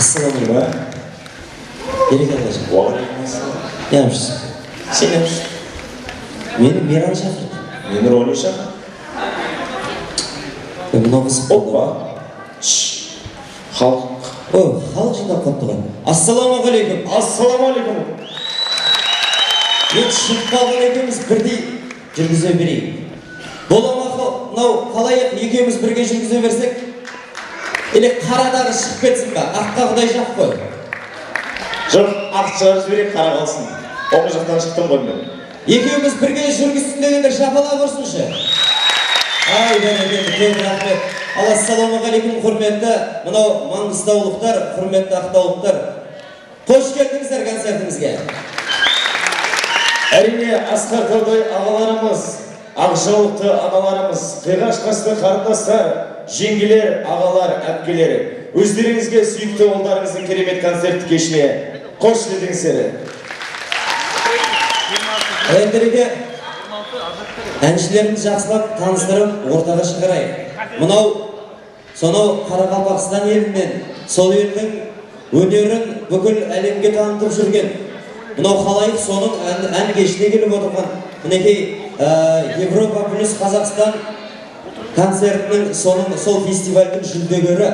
Ассалаумағалейкум. Береке алайық. Уағалейкумассалам. Ямшысың. Сен ямшысың. Мені Миран шақырды. Мені Рони шақырды. Мынау қыз Опа. Халық. Халық жинап қапты ғой. Ассалаумағалейкум. Ассаламалейкум. Мен шығып қалған екеуміз бірдей жүргізе берейік. Боламақы, мынау қалайық екеуміз бірге жүргізе берсек, или қарадағы шығып кетсін ба? Аққа құдай жақ қой. Жоқ, ақ шығар жіберек, қара қалсын. Оғы жақтан шықтым ғой мен. Екеуміз бірге жүргізсін дегендер шапалақ ұрсыншы. Ай, бәрекелді, көп рахмет. Ал ассалаумағалейкум, құрметті мынау маңғыстаулықтар, құрметті ақтаулықтар. Қош келдіңіздер концертімізге. Әрине, асқар таудай ағаларымыз, ақжаулықты аналарымыз, қиғаш қасты қарындастар, жеңгелер, ағалар, әпкелер, өздеріңізге сүйікті ұлдарыңыздың керемет концерт кешіне қош келдіңіздер. Әйтереге әншілерімді жақсылап таныстырып ортаға шығарайық. Мынау сонау Қарақалпақстан елінен сол елдің өнерін бүкіл әлемге танытып жүрген. Мынау қалайық соның ән кешіне келіп отырған. Мінекей Европа плюс Қазақстан концертінің сол фестивальдің жүлдегері.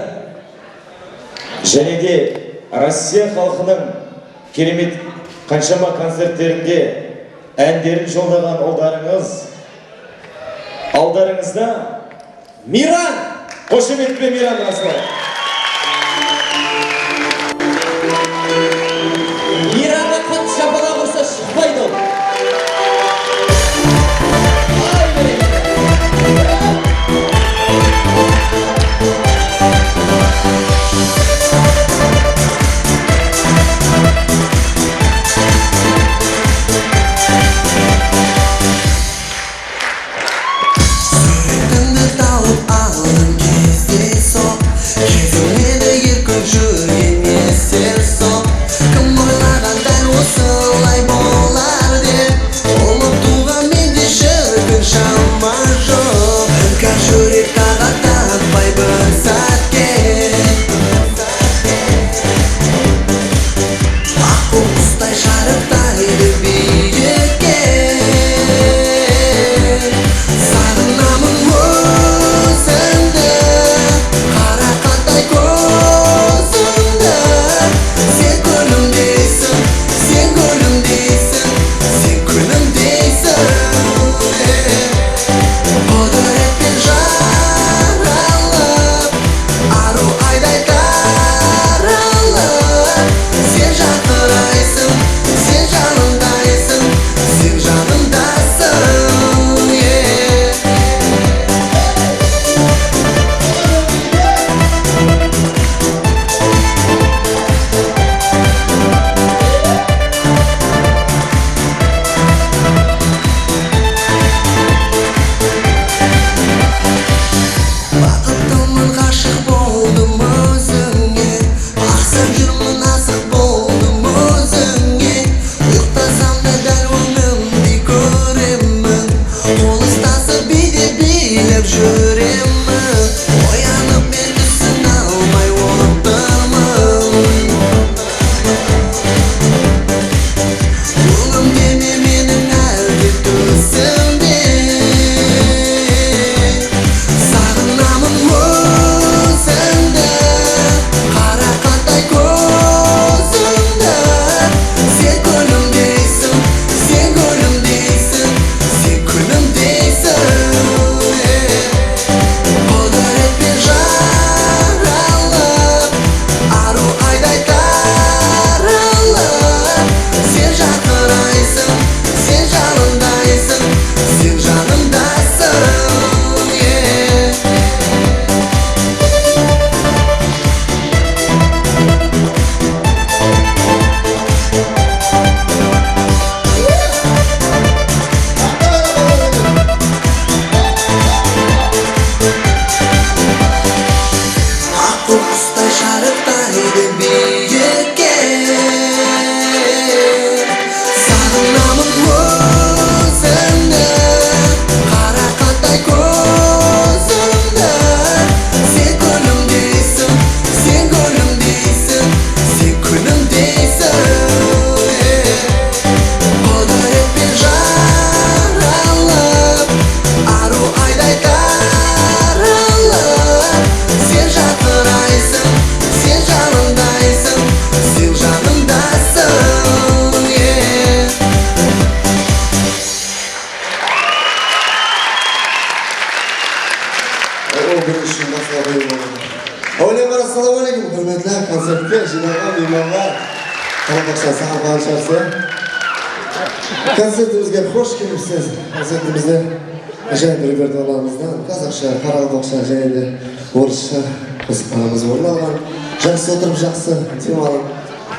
Және де Россия халқының керемет қаншама концерттерінде әндерін жолдаған ұлдарыңыз, алдарыңызда Миран! Қошеметпен Миран асылы. Миранға қатты шапалақ ұрса шықпайды ол. Көрермен ассалаумағалейкум, құрметті концертке жиналған меймандар, қаламақша сағынған шарсы. Концертімізге қош келіпсіз. Концертімізде жайын репертуарларымыздан қазақша, қарақалпақша және де орысша қосып орындалған. Жақсы отырып, жақсы демалып.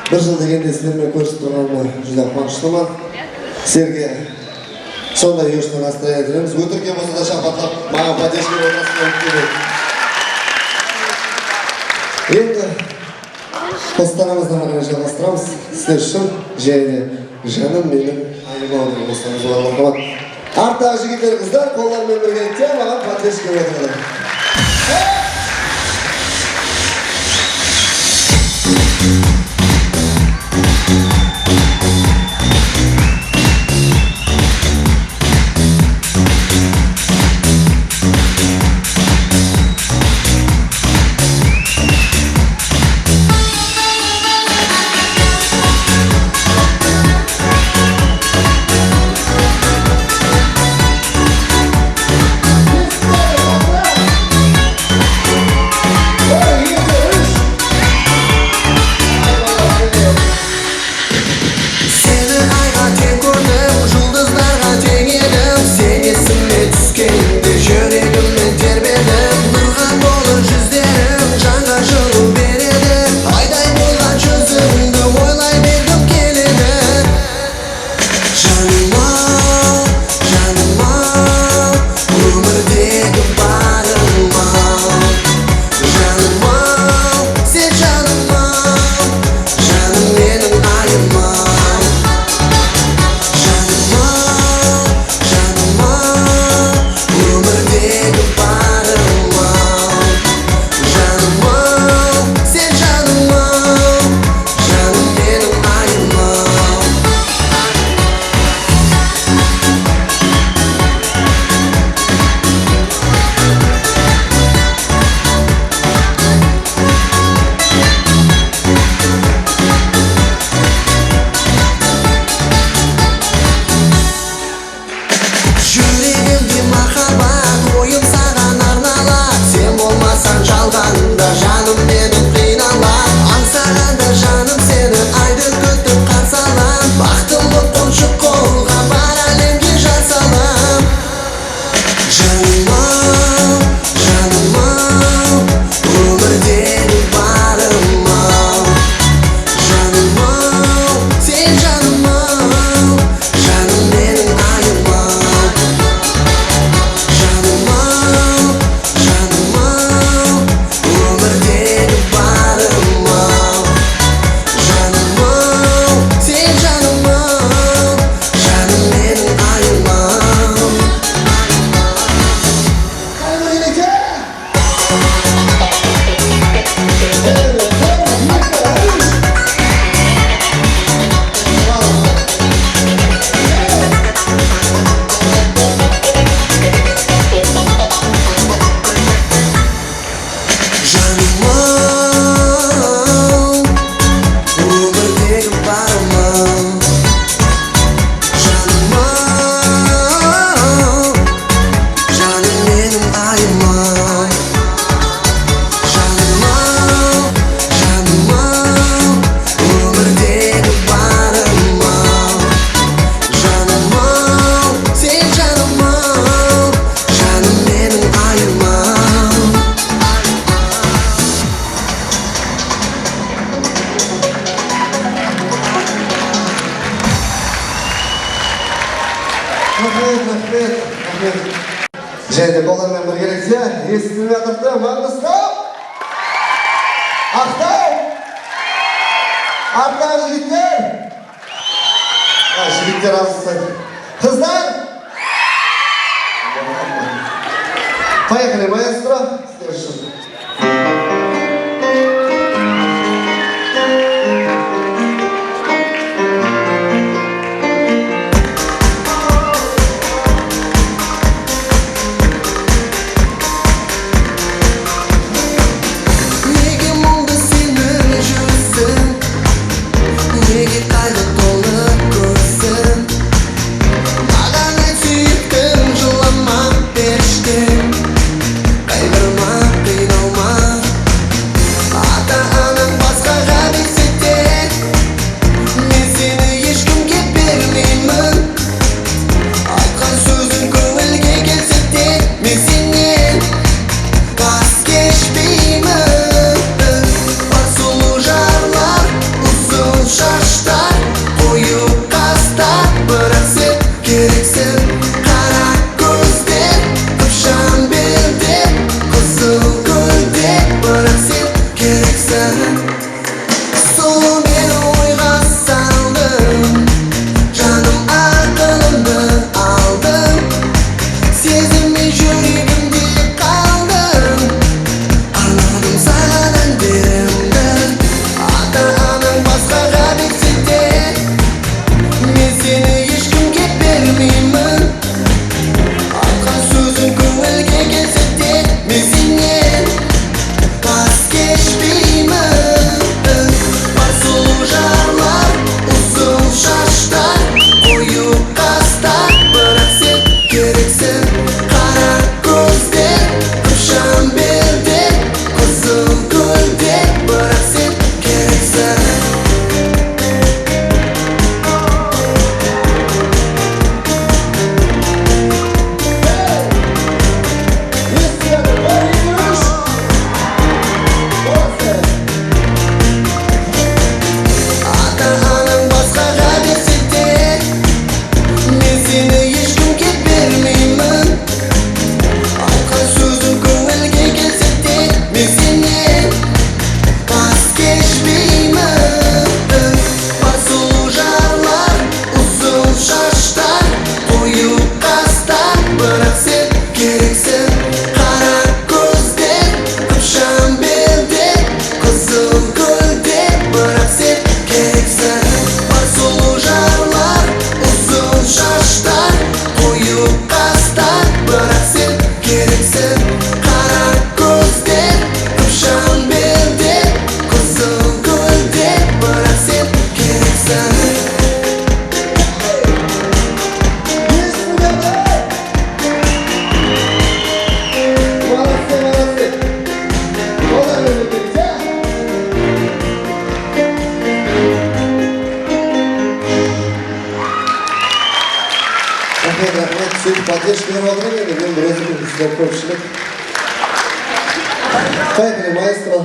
Бір жыл дегенде сіздермен көрісіп тұрғаныма жүдә қуаныштымын. Сіздерге сондай ұйышты настроение тілейміз. Өтірге болса да шапаттап, маған поддержка орнатып керек. Енді қостанамыздан қарай жалғастырамыз. Сіздер үшін және жаным менің айымауының қостанымыз болған. Арттағы жігіттер қыздар қолдармен біргелікте маған поддержка орнатып. Және де қолдармен біргелікте естіліп жатырды Маңғыстау, Ақтау, арттағы жігіттер, жігіттер азыстайды. Қыздар, поехали, маэстро, сіздер үшін. Маған ай сүйіктім жылама періште, қайғырма поддержка беріп отырмын енді мен бір өзім сіздер көпшілік. Поехали, маэстро.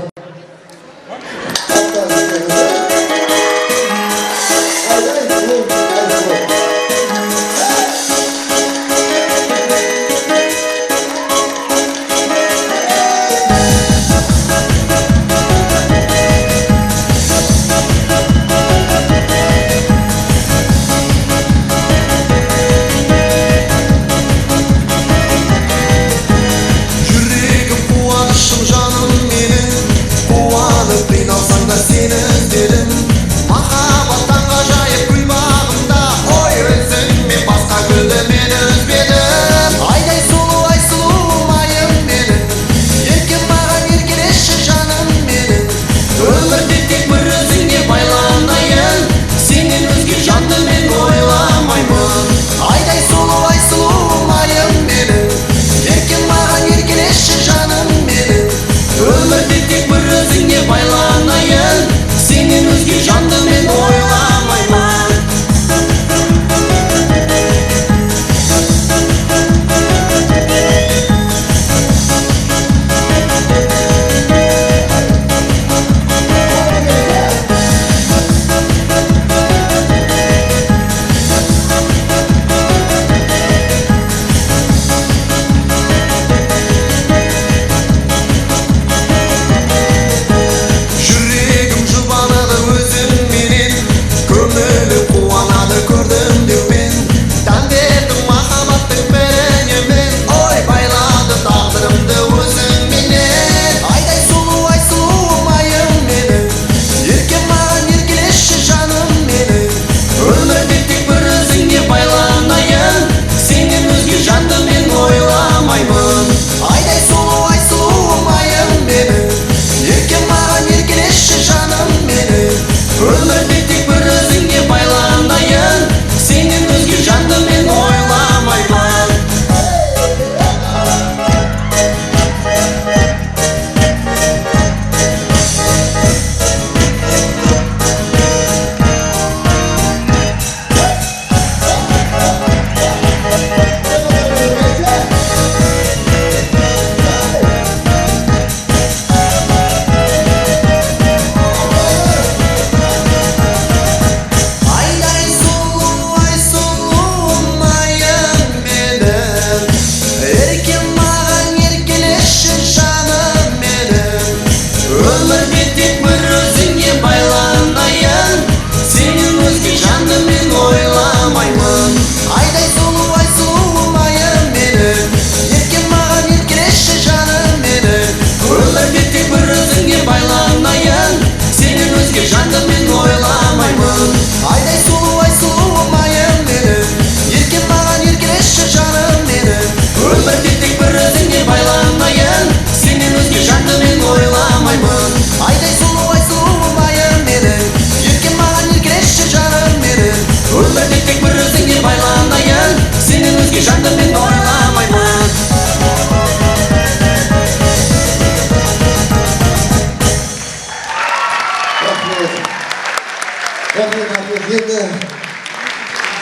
Енді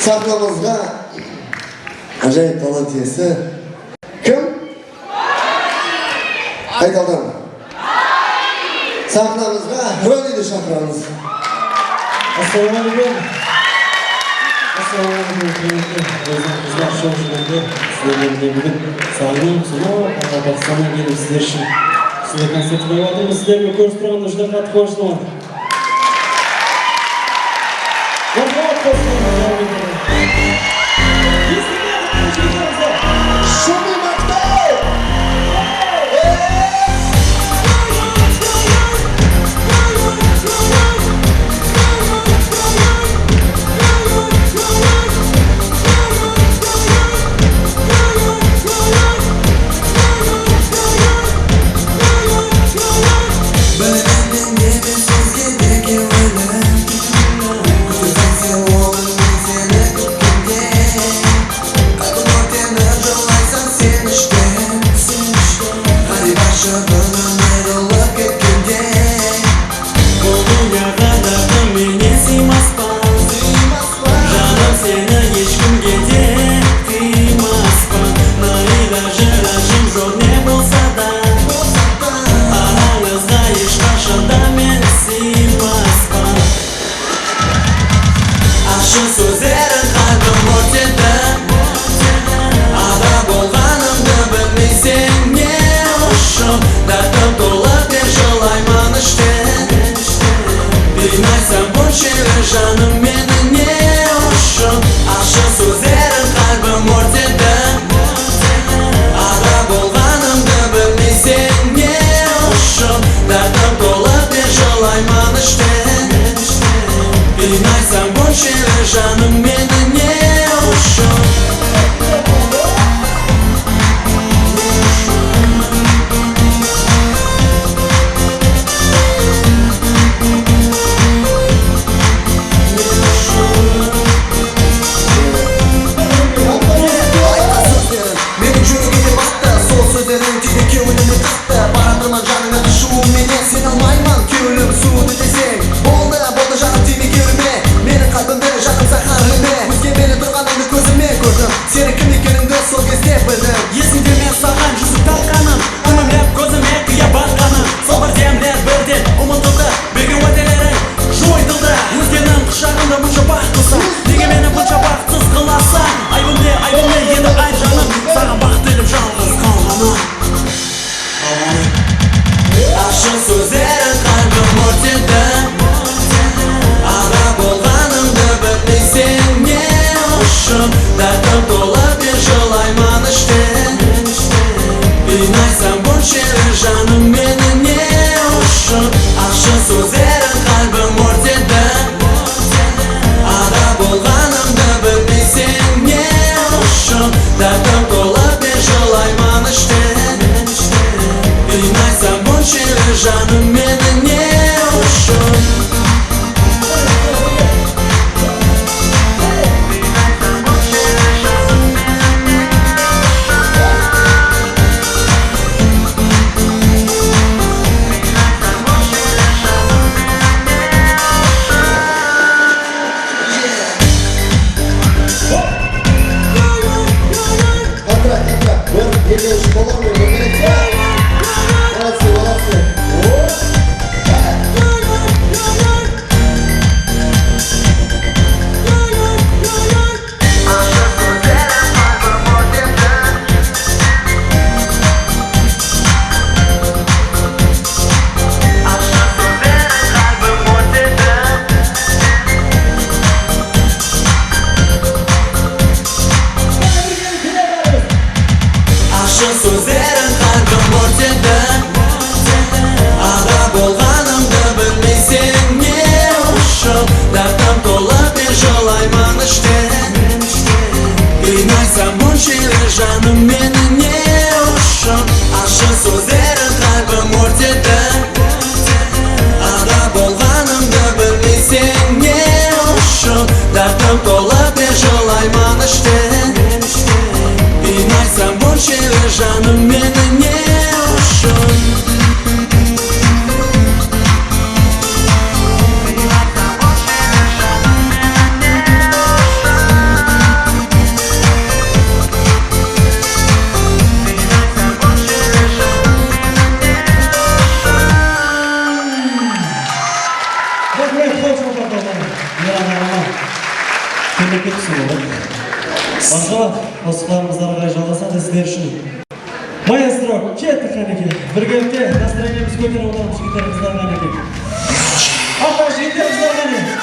сахнамызға ажайып талант иесі кім? Қайталдан. Сахнамызға Рониді шақырамыз. Ассалаумағалейкум. Ассалаумағалейкум. Қыздар шоу жүргенде сіздерге бүгін сағынып, сонау Қазақстаннан келіп сіздер үшін сіздер концерт қойып жатырмыз. Сіздерге көріп тұрғанда жүр қатты қуаныштымын. Рахмет қосылыңыз. Жаным сені ешкімге де қимаспын. болғанымды білмесең не үшін дартым толып не жылайман іштен мен айтсам бөлшегі жаным мені не үшін Осыларымыздар қарай жалғасады сіздер үшін. Маэстро, кеттік қанеке. Біргелікте настроениеміз көтеріп отырмыз жігіттеріміздар қанеке. Апа жігіттеріміздар қанеке.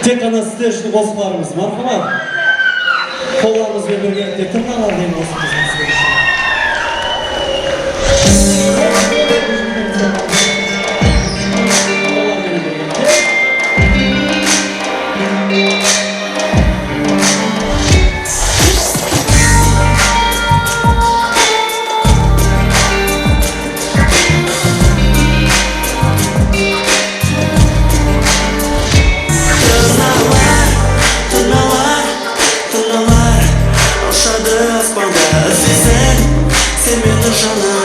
Тек қана сіздер үшін қосыларымыз, мархамат. Қолдарымызбен бірге тырналар дейін қосылымыз сіздер үшін. Sen beni jana,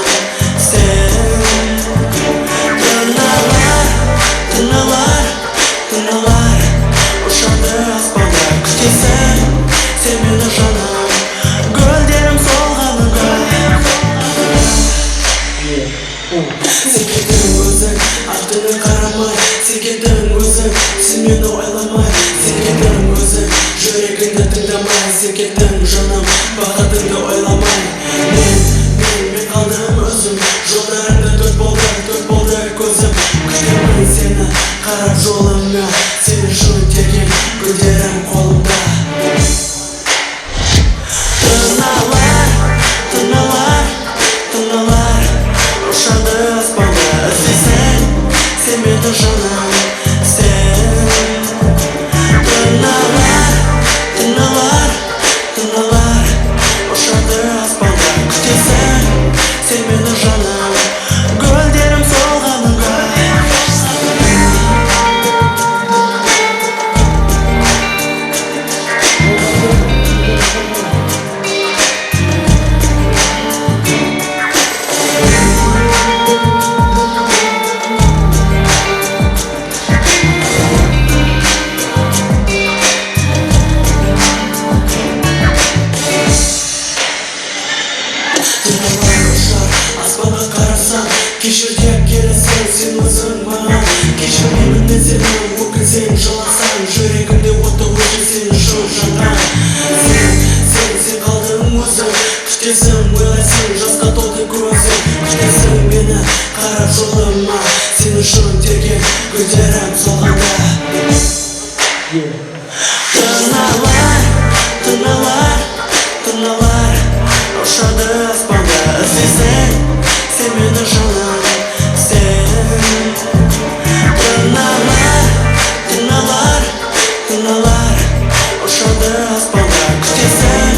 sen өзің, сен мені ойламай, сен кеттің өзің, жүрегіңді тыңдамай, сен кеттің жаным, бақытыңды ойламай. Мен қалдым өзім, жолдарыңда төрт болды көзім, күтемін сені, қарап жолыңа, сен үшін терген гүлдерім қолымда. Тырналар, ұшады аспанда, іздесең, сен мені жаным, сен. Тырналар, ұшады аспанда, күтесең, сен мені жаным, гүлдерім солғаныңға. Аспанға қарасам, кешір деп келесің сен өзің маған. Кешірмеймін мен сені, өкінсең жыласаң, жүрегімде отты өшір сен үшін жанған. Сен қалдың өзің, күтесің, ойлайсың, жасқа толды көзің, күтесің мені, қарап жолыма, сен үшін терген гүлдерім солғанда. Тырналар, ұшады аспанда, іздесең, сен мені жаным, сен. Тырналар, ұшады аспанда, күтесең,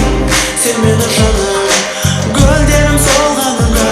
сен мені жаным, гүлдерім солғаныңға.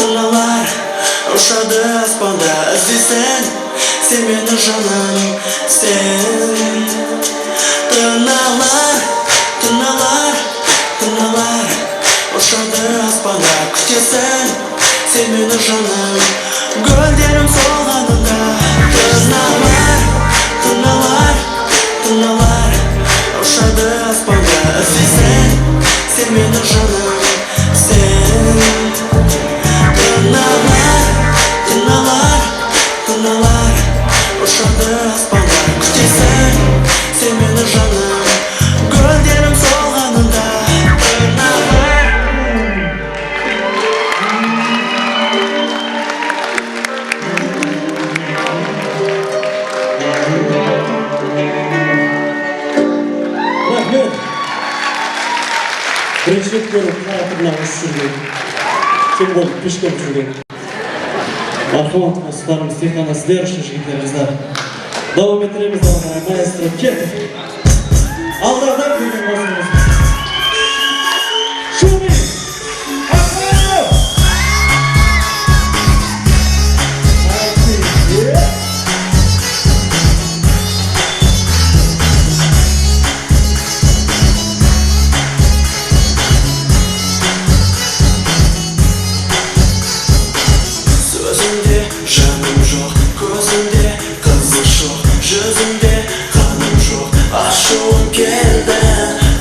Тырналар, ұшады аспанда, іздесең, сен мені жаным, сен. Тырналар, ұшады аспанда, күтесің, сен мені жаным, гүлдерім солғаныңда. Тырналар, ұшады аспанда, іздесең, сен мені жаным, сен. Тырналар, ұшады аспанда, күтесің, сен мені жаным, гүлдерім солғаныңда. Рахмет. Бірінші рет көріп қаратырына ұшып жүрген, сен болып пеш көріп жүрген. Мархамат достарымыз, тек қана сіздер үшін жігіттеріңіздер. Давам етіреміз, маэстро кет. Алдардан көрген басымыз. Шуми! АКТАУ! Сөзімде жаным жоқ, көзімде қызық жоқ, жүзімде қаным жоқ, ашуым келді.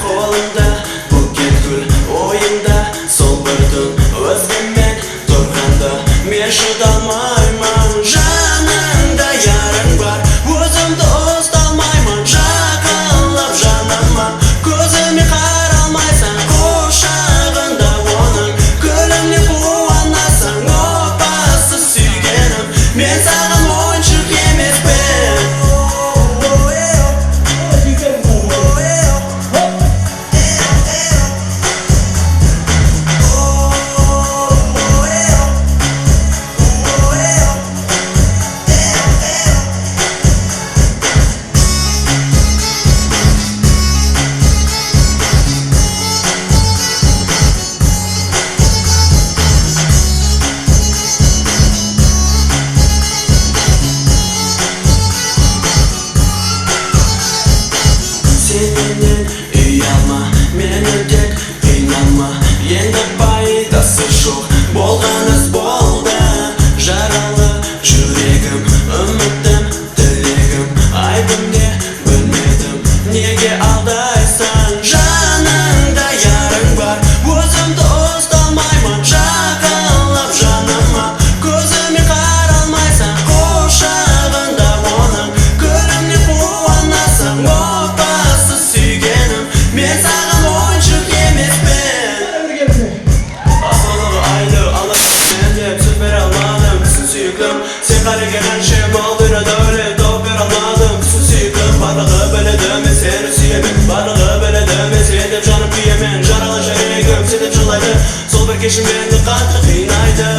Қолымда букет гүл, ойымда сол бір түн өзгемен тұрғанда, мен шыдамаймын. Жанымда ярың бар, өзімді ұсталмаймын, жақынлап жаныма, көзіме қаралмайсың, құшағында оның күлімне қуанасың. Опасыз сүйгенім, мен саған ойыншық емеспін. неге алдайсың? Жаныңда ярың бар, өзімді ұсталмаймын, жақынлап жаныма. Көзіме қаралмайсың, құшағында оның, күлімне қуанасың, отбасы сүйгенім. Мен саған ойыншық емеспін. Асылығы айлы алып мен деп сөз бере алмадым, сен сүйіктім. Сен қареген әнші мал бере дәулет тауып бере алмадым, сен сүйіктім. Барлығы біледі мен сені сүйемін, барлығы біледі мен сен деп жанып күйемін. Жаралы жүрегім сен деп жылайды, сол бір кешім мені қатты қинайды.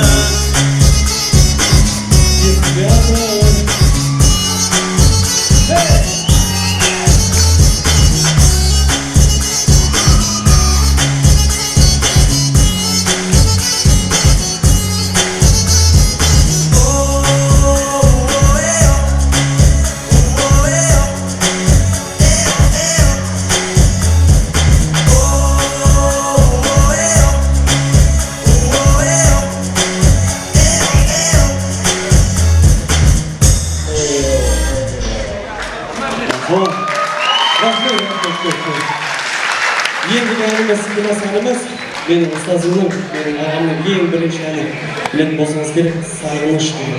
Ендігі әніміз Димас әніміз, менің ұстазымның, менің ағамның ең бірінші әні. Білетін болсаңыз керек, сағыныш деген.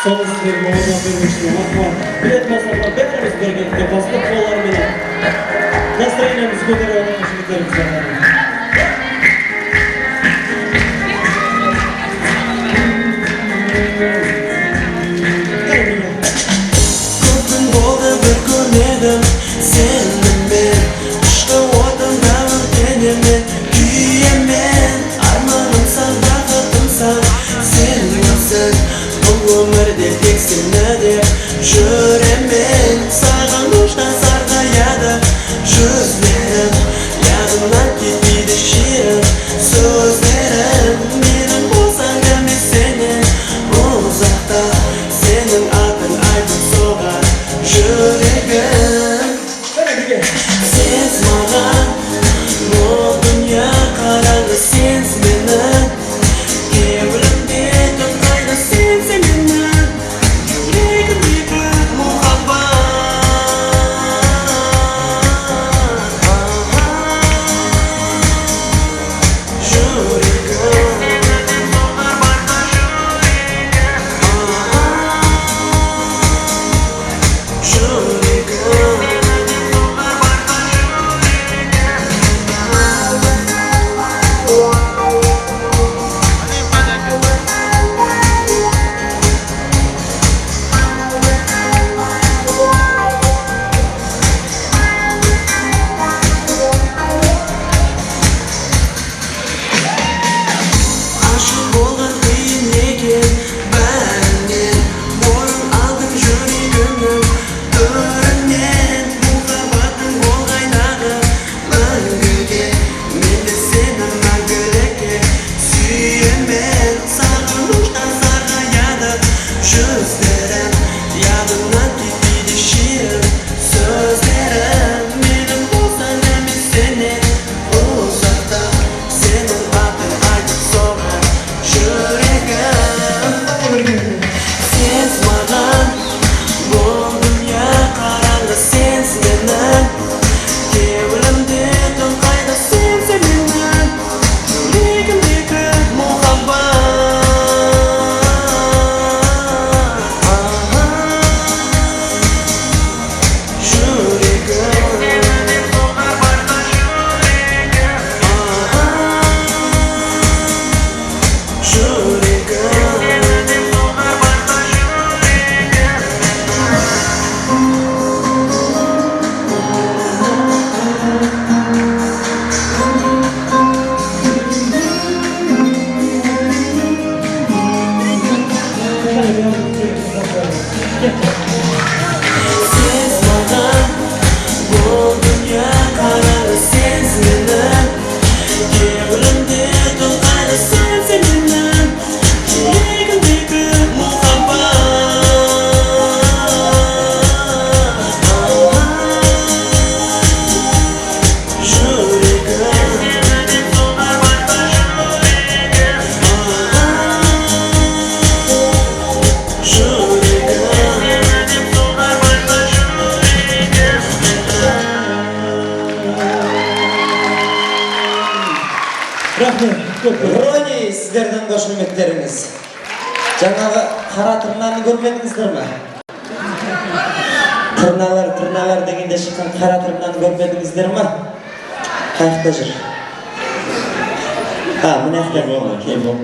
Соны сіздердің орнына бермекшінің мақуан. Білетін болсаңыздар бәріміз біргелікте бастап қоларменен настроениямызды көтеріп алған жігіттерімізге ғана. Көптің болды бір көрмедім сенімен, ішкі отында өртенемін, күйемін. Арманымсың, бақытымсың, сен өзің. Бұл өмірде тек сені деп жүремін. Сағыныштан сарғаяды жүзлерім, ядымнан кетпейді шиrin сөздерім. Менің болсаң да мен сенен ұзақта, сенің атың айтып соғар жүрегім. Сенсіз маған бұл дүния қараңғы, сенсіз мені кеуілімде тұтқайды, сенсіз мені жүрегімдегі мұхаббат. Жүрегім Рахмет. Рони, сіздердің қошеметтеріңіз. Жаңағы қара тырнаны көрмедіңіздер ме? Тырналар дегенде шыққан қара тырнаны көрмедіңіздер ме? Қайықта жүр. Міне ақтау.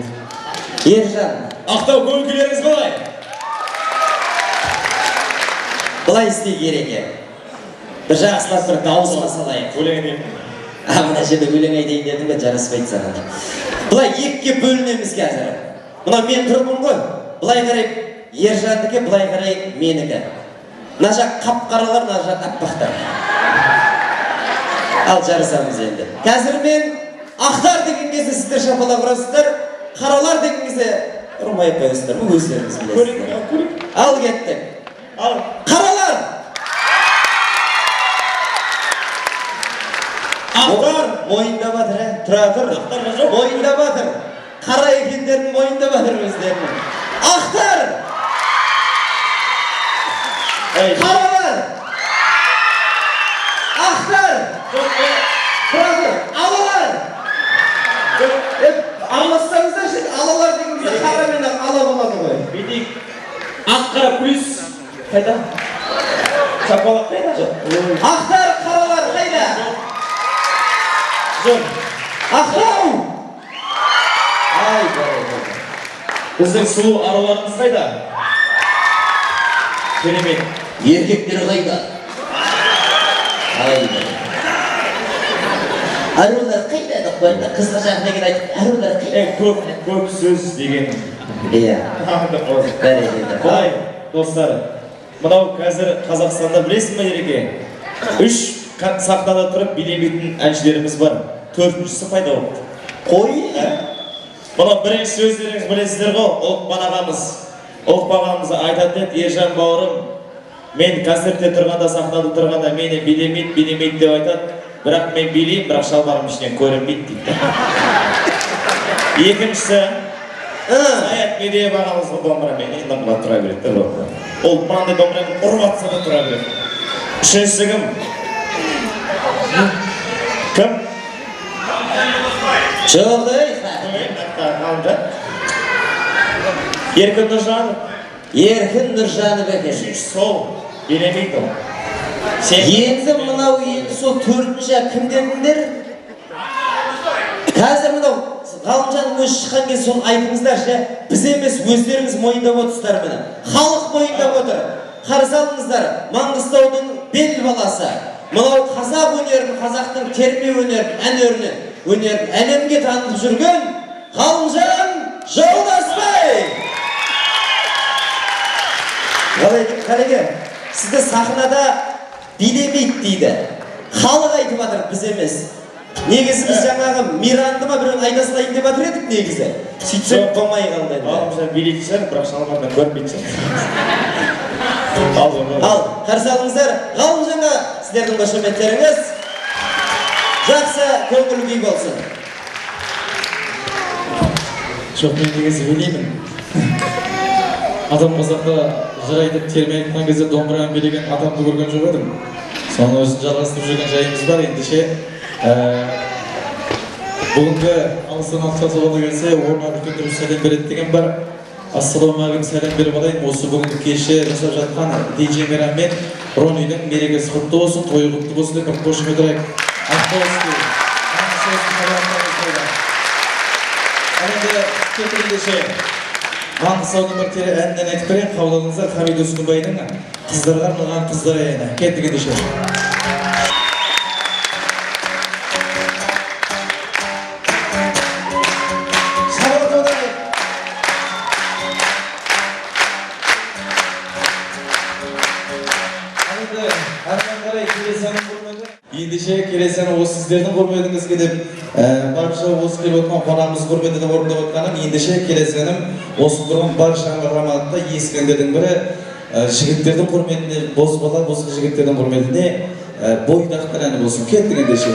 Ержан. Ақтау көңілдеріңіз қалай? Бұлай істей керек екен. Bir жақсылап бір дауысына салайық. Өлең айтайын. Мына жерде өлең айтайын дедім бе, жараспайды саған. Бұлай екіге бөлінеміз қазір. Мына мен тұрмын ғой. Бұлай қарай Ержандікі, бұлай қарай менікі. Мына жақ қап-қаралар, мына жақ аппақтар. Ал жарысамыз енді. Қазір мен ақтар деген кезде сіздер шапалақ ұрасыздар, қаралар деген кезде ұрмай қойсыздар. Өздеріңіз білесіздер. Ал кеттік. Қаралар! Ақтар! Мойында батыр, тұра тұр. Мойында батыр. Қара екендерін мойында батыр өздерінің. Ақтар! Қаралар! Ақтар! Тұра тұр. Алалар! Аралассаңыздар ше, алалар дегенде қара мен ала болады ғой. Бетейік. Ақ-қара плюс. Қайда? Шапалақ қайда? Ақтар, қаралар қайда? Жоқ. Ақтау! Ай, біздің сұлу араларымыз қайда? Керемет. еркектер қайда? Ай, арулар қайда деп қойды, қызға жағына келіп айтып, арулар қайда? Көп сөз деген. Иә. Бәрекелді. Қалай, достар, мынау қазір Қазақстанда білесің бе ереке? 3 сахнада тұрып билемейтін әншілеріміз бар. 4-шісі пайда болды. Қой? Мынау бірінші сөздеріңіз білесіздер ғой, Ұлықпан ағамыз айтатын еді, Ержан бауырым, мен концертте тұрғанда, сахнада тұрғанда мені билемейді деп айтады, бірақ мен билеймін, бірақ шалбарым ішінен көрінбейді дейді. Екіншісі, Саят Медеев ағамызға домбырамен енді мына тұра береді. Ол мынандай домбырамен ұрып атса да тұра береді. Үшіншісі кім? Кім? Жоғдай. Еркін Нұржанов. Еркін Нұржанов екен. Сол, билемейді ол. Енді мынау енді сол 4-ші кім дедіңдер? Қазір мынау Ғалымжанның өзі шыққан кезде соны айтыңыздар ше. Біз емес, өздеріңіз мойындап отырсыздар мені. Халық мойындап отыр. Қарсы алыңыздар, Маңғыстаудың бел баласы. Мынау қазақ өнерін, қазақтың терме өнерін, ән өнерін әлемге танытып жүрген Ғалымжан Жолдасбай! Қалеге, сізді сахнада билемейді дейді. Халық айтып жатыр, біз емес. Негізі біз жаңағы Миранды ма біреуін айта салайын деп жатыр едік негізі. Сөйтсек болмай қалды. Ғалымжан билейтін шығар, бірақ шалбардан көрмейтін шығар. Ал, қарсы алыңыздар, Ғалымжанға сіздердің қошеметтеріңіз жақсы көңіл күй болсын. Жоқ, мен негізі билеймін. Адам қазақта жыр айтып терме айтқан кезде домбырамен билеген адамды көрген жоқ едім. Соны өзін жалғастырып жүрген жайымыз бар. Ендеше бүгінгі алыстан алысқа соғына келсе, орнына үлкендерге сәлем береді деген бар. Ассалаумағалейкум, сәлем беріп алайын. Осы бүгінгі кеште жасап жатқан Dj.Miran мен Ронидің мерекесі құтты болсын, тойы құтты болсын деп бір қошемет айтайық. Маңғыстаудың бір тере әнінен айтып берейін, қабыл алыңыздар. Хамид Өскінбайдың қыздарға арналған қыздар әні. Кеттік ендеше. Ендеше келесені осы сіздердің көрмедіңізге деп барша осы келіп отқан қонағымыз көрмеді деп орындап отқаным. Ендеше келесенім осы тұрған барша раматта ескендердің бірі жігіттердің құрметіне, бозбала бозғы жігіттердің құрметіне бойдақтар әні болсын. Кеттік ендеше.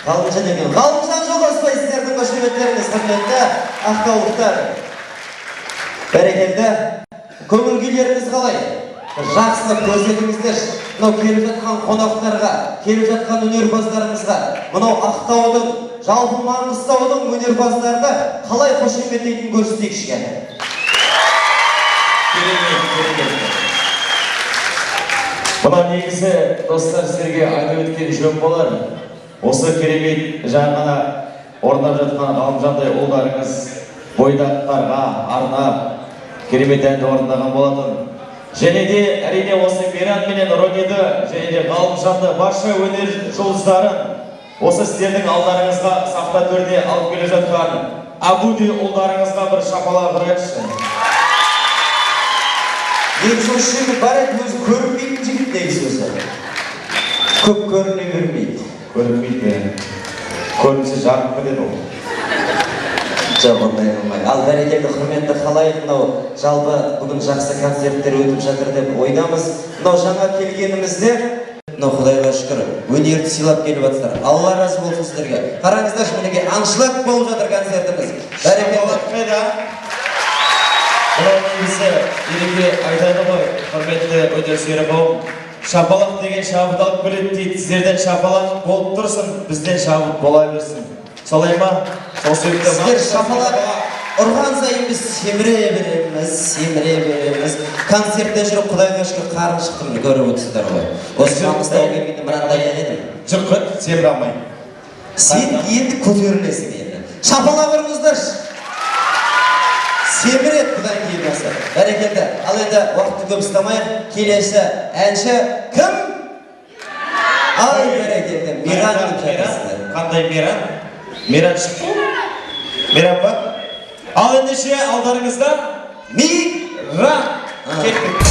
Ғалымжан екен. Ғалымжан жолдасбай сіздердің қошеметтеріңіз құрметті ақтаулықтар. Бәрекелді. Көңіл күйлеріңіз қалай? Жақсы көздеріңіздер. Мынау келіп жатқан қонақтарға, келіп жатқан өнерпаздарымызға, мынау Ақтаудың, жалпы Маңғыстаудың өнерпаздарды қалай қошеметтейтінін көрсетейік кішкене. Мынау негізі достар сіздерге айтып өткен жөн болар. Осы керемет жаңа орнап жатқан Ғалымжандай ұлдарыңыз бойдақтарға арнап керемет әнді орындаған болатын. Және де әрине осы Миран менен Рониді және де Ғалымжанды барша өнер жұлдыздарын осы сіздердің алдарыңызға сақта төрде алып келе жатқан Абуди ұлдарыңызға бір шапалақ ұрайықшы. Негізі осы жерде бар еді өзі көрінбейтін жігіт негізі өзі. Көп көріне бермейді. Көрінбейді. Көрінсе жарып кетеді ол. Жоқ, ондай болмайды. Ал бәрекелді құрметті қалайық, мынау жалпы бүгін жақсы концерттер өтіп жатыр деп ойдамыз. Мынау жаңа келгенімізде, мынау Құдайға шүкір, өнерді сыйлап келіп жатсыздар. Алла разы болсын сіздерге. Қараңыздар, мінекей аншлаг болып жатыр концертіміз. Бәрекелді. Мынау негізі ереке айтады ғой, құрметті өнерсүйер қауым. Шапалақ деген шабыт алып келеді дейді. Сіздерден шапалақ болып тұрсын, бізден шабыт бола берсін. Солай ма? Сіздер шапалақ ұрған сайын біз семіре береміз. Концертте жүріп Құдайға шүкір қарын шықтым, көріп өтсіздер ғой. Осы Маңғыстауға келгенде мынандай еді. Жоқ, семіре алмай. Сен енді көтерілесің енді. Шапалақ ұрыңыздаршы. Семірет бұдан кейін басы. Бәрекелді. Ал енді уақытты көп ұстамайық. Келесі әнші кім? Ай, бәрекелді. Миран деп жатырсыздар. Қандай Миран? Миран шықты? Миран ба? Ал ендеше алдарыңызда Миран. Кеттік.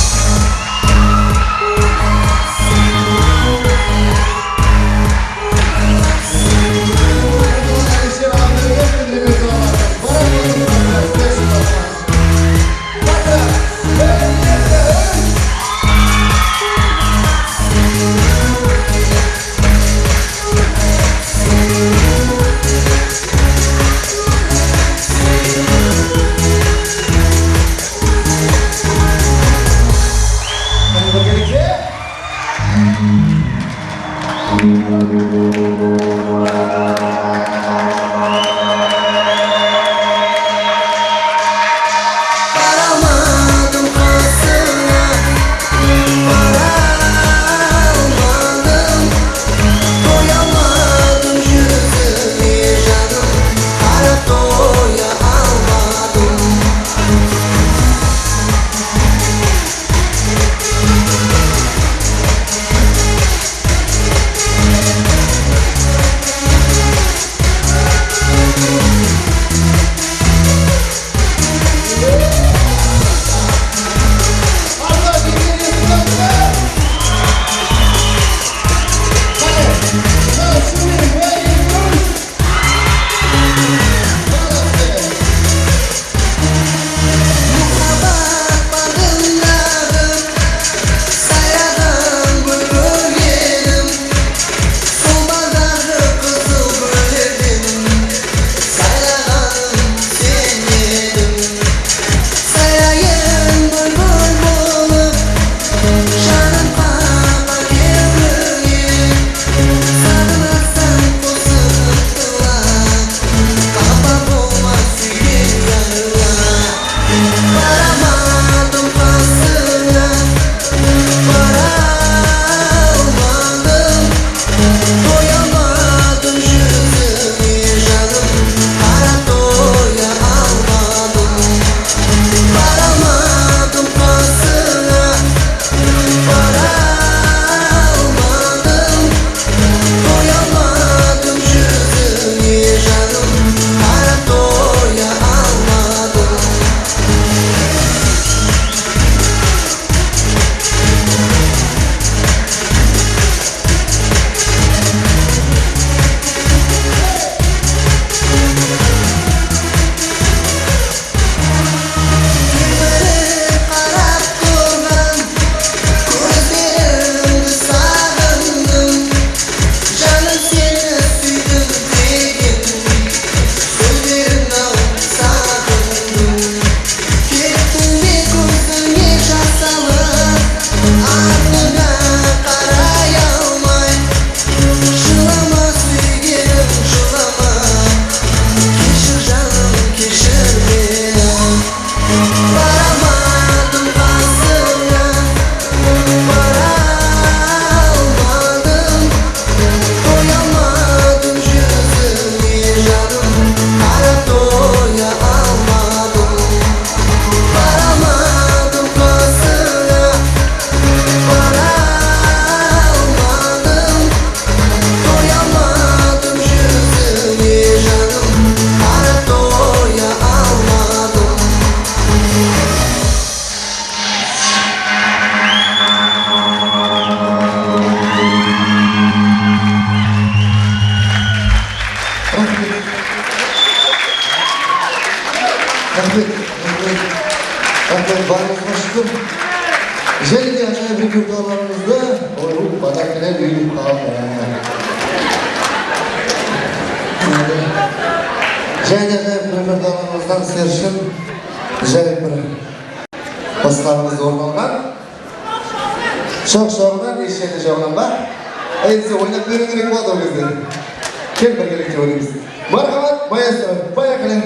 Рахмет, барлығына шүкір. Және де ажайып репертуарларымызды ойын подаркімен үйіліп қалды. Және де ажайып репертуарларымыздан сіздер үшін жайып бір постарымызды орын алған. Шоқ-шоғынан ешені жоғынан ба? Әйінсе ойнап беру керек болады ол кезде. Кел бір керек те ойнаймыз. Мархабат, маэстро, поехали!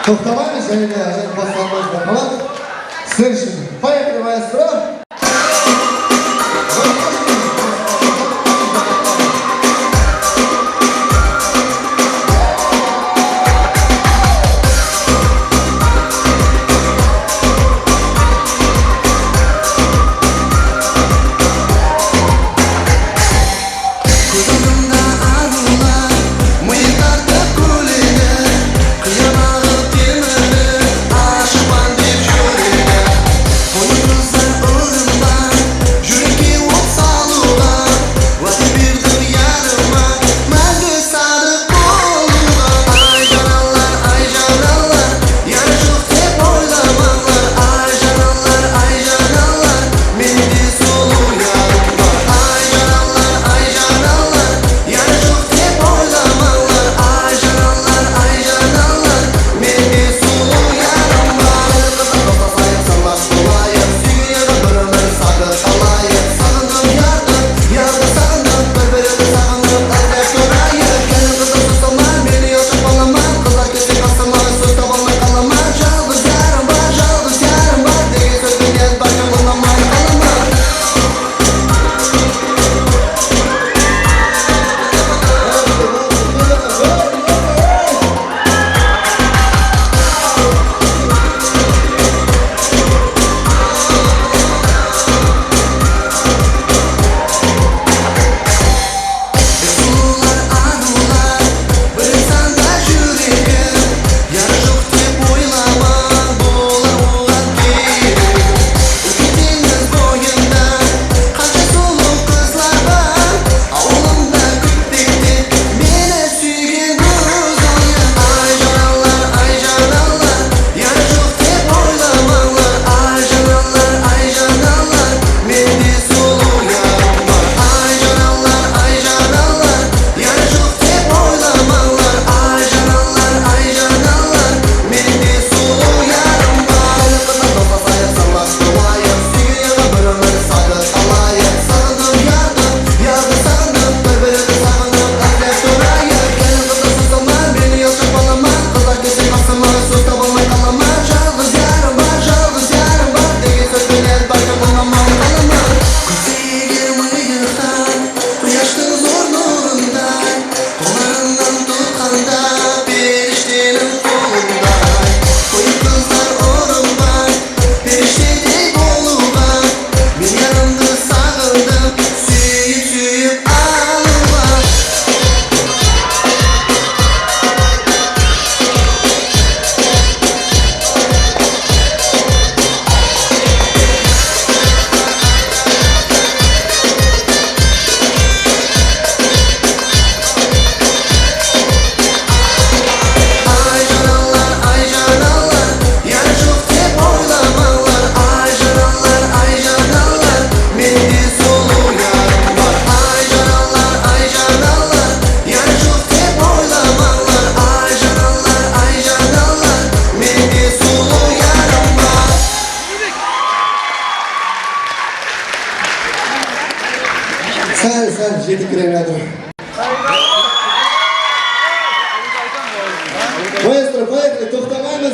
Тоқтамаймыз, және де ажайып басталмаңыздар. Қалады. Сіздер үшін. Поехали, маэстро! маэстро, поехали, тоқтамаймыз.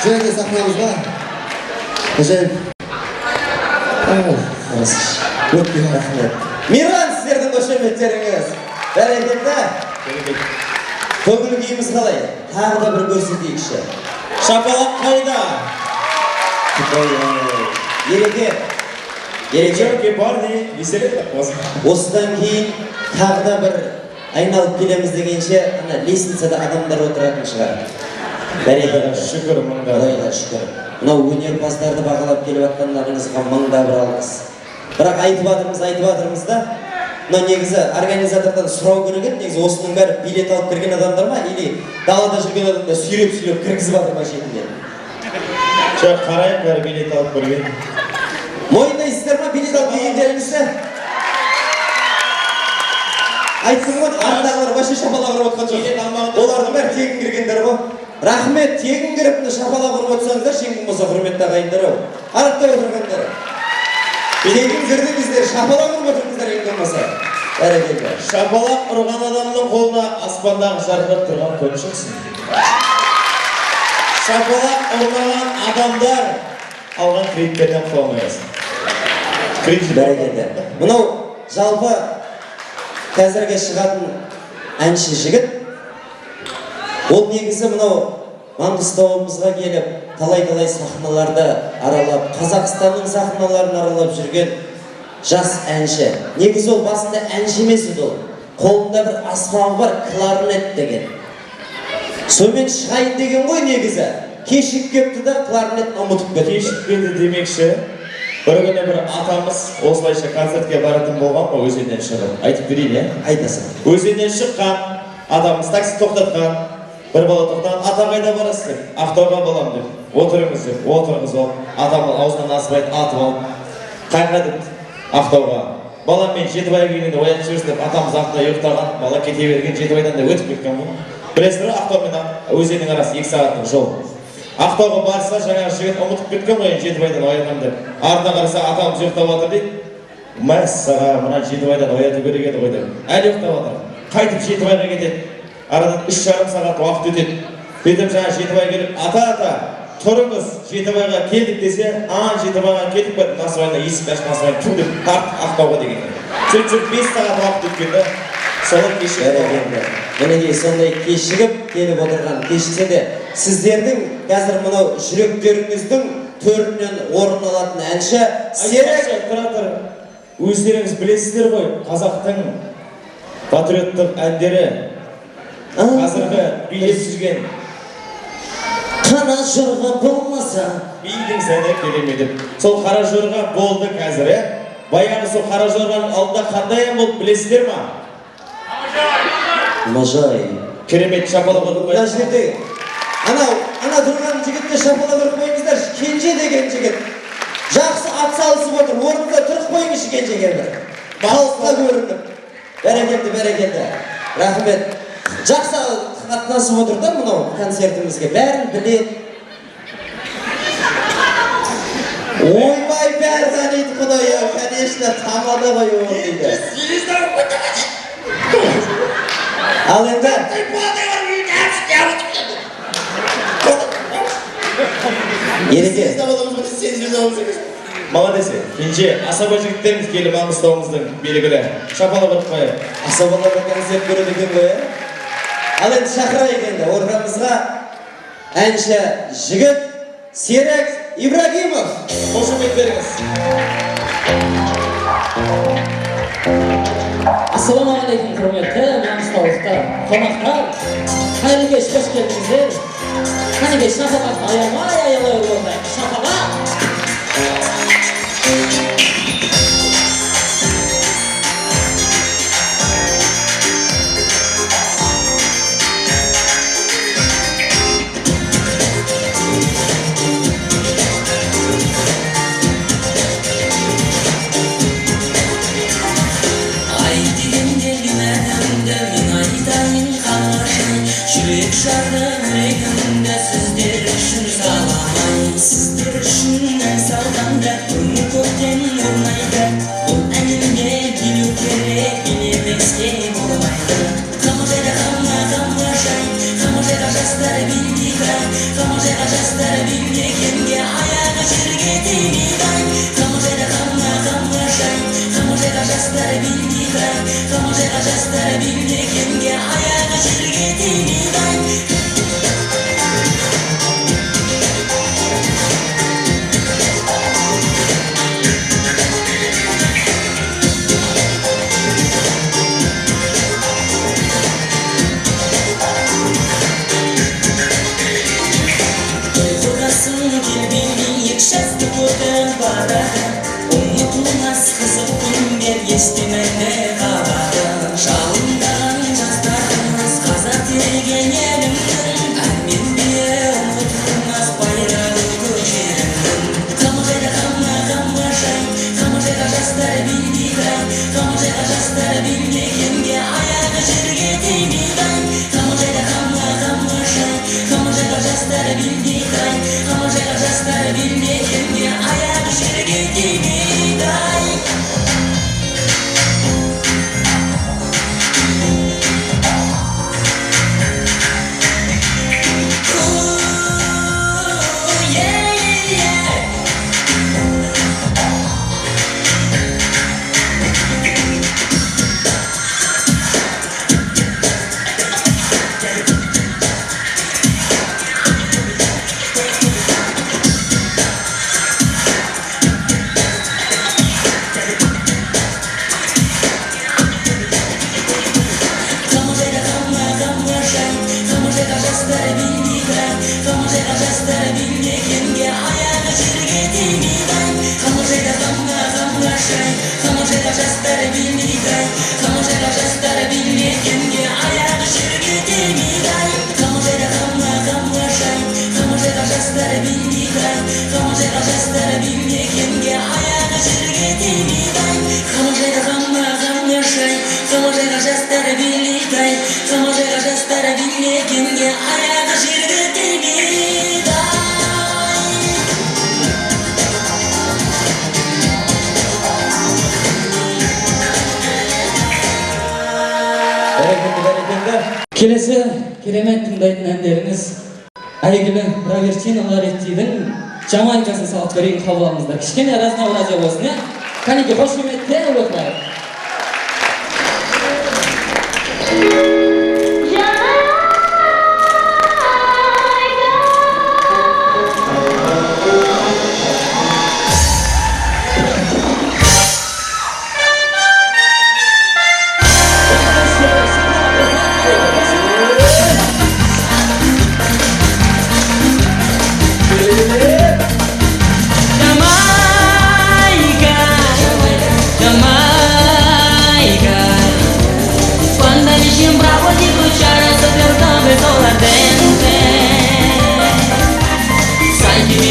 Және сахнамызға ғажайып өткен рахмет. Миран, сіздердің қошеметтеріңіз. Бәрекелді. Көңіл күйіміз қалай? Тағы да бір көрсетейікші. Шапалақ қайда? Ереке. Осыдан кейін тағы да бір айналып келеміз дегенше, лестницада адамдар отыратын шығар. Бәрекелді. Шүкір, мыңда. Құдайға шүкір. Мынау өнерпаздарды бағалап келіп жатқандарыңызға мыңда бір алғыс. Бірақ айтып жатырмыз да, мына негізі организатордан сұрау керек еді, негізі осының бәрі билет алып кірген адамдар ма, или далада жүрген адамдар сүйреп кіргізіп жатыр ма шетінен? Жоқ, қарайық, бәрі билет алып кірген. Мойындайсыздар ма билет алып келген жеріңізді? Айтсын ғой, ардағылар башы шапалақ ұрып отқан жоқ. Олардың бәрі тегін кіргендер ғой. Рахмет, тегін кіріп шапалақ ұрып отсаңыздар, шеңгін болса құрметті ағайындар. Арықта отырғандар. Тегін кірдіңіздер, шапалақ ұрып отырыңыздар ең болмаса. Бәрекелді. Шапалақ ұрған адамның қолына аспандағы жарқырап тұрған күн шықсын. Шапалақ ұрған адамдар алған кредиттерден құтыла алмайсың. Кредит бәрекелді. Мынау жалпы қазірге шығатын әнші жігіт. Ол негізі мынау Маңғыстауымызға келіп, талай-талай сахналарды аралап, Қазақстанның сахналарын аралап жүрген жас әнші. Негізі ол басында әнші емес еді ол. Қолында бір аспабы бар, кларнет деген. Сонымен шығайын деген ғой негізі. Кешіп кепті да кларнетін ұмытып кетті. Кешіп кетті демекші, бір күні бір атамыз осылайша концертке баратын болған ба өзеннен шығып. Айтып берейін, е? Айтасың. Өзеннен шыққан, атамыз такси тоқтатқан, бір бала тоқтаған, ата қайда барасыз? Ақтауға балам деп. Отырыңыз деп, отырыңыз ол. Атам аузынан асып айтып, атып алып. Қайға деп, Ақтауға. Балам мен Жетібайға келгенде оятып жүрсін деп, атамыз артында ұйықтаған, бала кете берген, Жетібайдан да өтіп кеткен бұл. Білесіздер, Ақтау мен өзеннің арасы 2 сағаттық жол. Ақтауға барса, жаңағы жігіт ұмытып кеткен ғой, Жетібайдан оятам деп. Артына қараса, атамыз ұйықтап жатыр дейді. Мәссаған, мына Жетібайдан ояту керек еді ғой деп. Әлі ұйықтап жатыр. Қайтып Жетібайға кетеді. Арадан 3,5 сағат уақыт өтеді. Сөйтіп жаңа Жетібай келіп, ата, тұрыңыз, Жетібайға келдік десе, Жетібайға кетіп кетті, Насыбайына есікті ашып, Насыбайына ту деп тарттық Ақтауға деген. Сөйтіп 5 сағат уақыт өткенде, солай кешігіп. Мінекей сондай кешігіп келіп отырған кешіксе де, сіздердің қазір мынау жүректеріңіздің төрінен орын алатын әнші Серік. Өздеріңіз білесіздер ғой, қазақтың патриоттық әндері қазіргі билеп жүрген Қара жорға болмаса бидің сәні келемедіп. Сол қара жорға болды қазір, баяғы сол қара жорғаның алдында қандай ән болды білесіздер ма? Мажай. Керемет шапалақ ұрып Мына жерде ана тұрған жігітті шапалақ ұрып қойыңыздар. Кенже деген жігіт жақсы ат салысып отыр. Орнында тұрып қойыңызшы Кенжеге бір. Халыққа көрініп. Бәрекелді. Рахмет. Жақсы қатынасып отыр да мынау концертімізге. Бәрін біледі. Ойбай, бәрі таниды құдай, конечно, тамада ғой ол дейді. Ал енді Ереке молодец, Кенже, асаба жігіттеріміз келіп Маңғыстауымыздың белгілі шапалақ ұрып қойып. асабаларға концерт көреді екен ғой, Ал енді шақырайық енді ортамызға әнші жігіт Серік Ибрагимов. Қошемет беріңіз. Ассалаумағалейкум, құрметті маңғыстаулықтар, қонақтар. Қайырлы кеш, қош келдіңіздер. Қанекей шапалақ аямай орындайық. Шапалақ! Sizler үшін ән салғанда көңіл көктен орнайды. Бұл әнімде билеу керек, билемеске болмайды. Қамажайда қамажай, қамажайда жастар билей край, қамажайда жастар билей кемге аяғы жерге тимей. Қамажайда қамажай, қамажайда жастар билей край, қамажайда жастар билей кемге аяғы жерге тимей. Естімәді қабады шалынған жастарымыз қазақ терген елімнің әнмен бе ұмытылмас байрағы көтерімнің. Қамажайда қамажай, қамажайда жастар билей край, қамажайда жастар билей кемге аяғы жерге тимей. Қамажайда қамажай, қамажайда жастар билей край, қамажайда жастар билей кемге аяғы жерге тимей. bilme kimge ayağı jirge temiday Samajayda gamma gammashai Samajayda jastara biliday Samajayda jastara bilme kimge ayağı jirge temiday Келесі керемет тыңдайтын әндеріңіз әйгілі Равертиналар еттейдің Жамайкасын салып берейін қабыл алыңыздар. Кішкене разнообразие болсын, е? Кәнеке қошеметте оқылайық.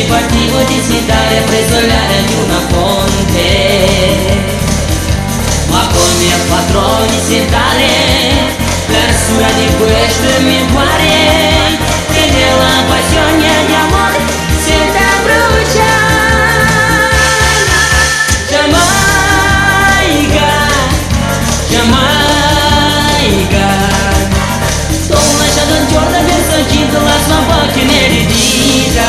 Partivo di citare preso l'aria di una fonte ma con i miei padroni citare l'arsura di questo mi pare che nella passione di amore si sta bruciando Giamaica, Giamaica sono lasciato un giorno per sentito la sua voce ineridita